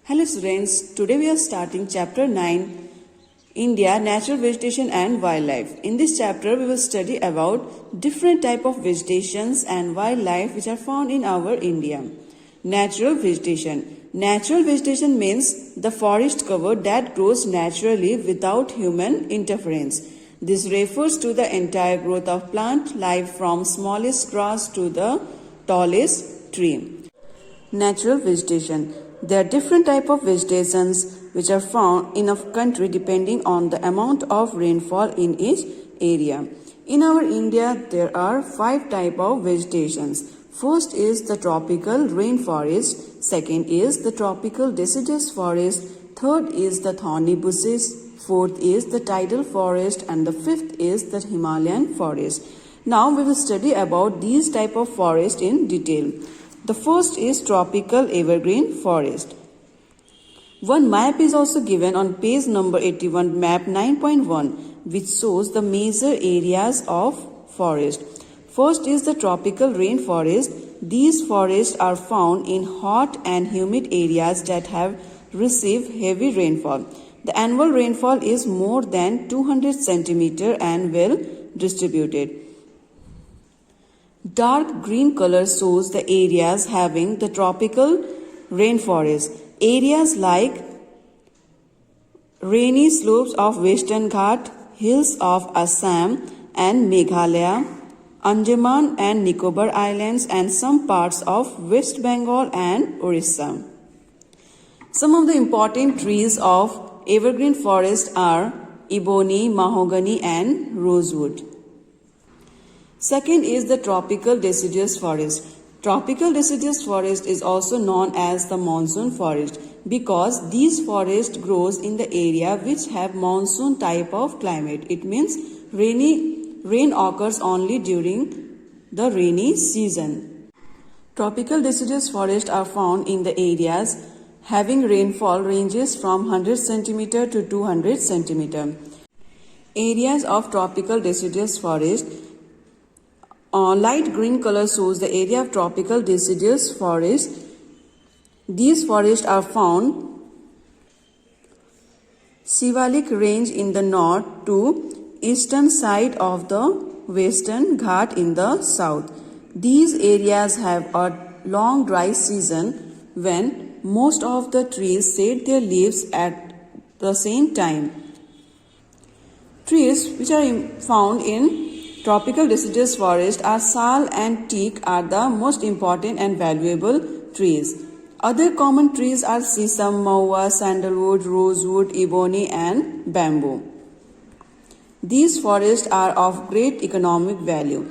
Hello students, today we are starting chapter 9, India, Natural Vegetation and Wildlife. In this chapter we will study about different type of vegetations and wildlife which are found in our India. Natural vegetation. Natural vegetation means the forest cover that grows naturally without human interference. This refers to the entire growth of plant life from smallest grass to the tallest tree. Natural vegetation. There are different type of vegetations which are found in a country depending on the amount of rainfall in each area. In our India, there are 5 type of vegetations. First is the tropical rainforest. Second is the tropical deciduous forest. Third is the thorny bushes. Fourth is the tidal forest, and the fifth is the Himalayan forest. Now we will study about these type of forest in detail. The first is tropical evergreen forest. One map is also given on page number 81, map 9.1, which shows the major areas of forest. First is the tropical rainforest. These forests are found in hot and humid areas that have received heavy rainfall. The annual rainfall is more than 200 cm and well distributed. Dark green color shows the areas having the tropical rainforest. Areas like rainy slopes of Western Ghat, hills of Assam and Meghalaya, Andaman and Nicobar Islands, and some parts of West Bengal and Orissa. Some of the important trees of evergreen forest are ebony, mahogany and rosewood. Second is the tropical deciduous forest. Tropical deciduous forest is also known as the monsoon forest because these forests grows in the area which have monsoon type of climate. It means rain occurs only during the rainy season. Tropical deciduous forests are found in the areas having rainfall ranges from 100 cm to 200 cm. Areas of tropical deciduous forest. Light green color shows the area of tropical deciduous forest. These forests are found Shivalik range in the north to eastern side of the Western Ghat in the south. These areas have a long dry season when most of the trees shed their leaves at the same time. Trees which are found in tropical deciduous forest are sal and teak are the most important and valuable trees. Other common trees are sisam, maua, sandalwood, rosewood, ebony and bamboo. These forests are of great economic value.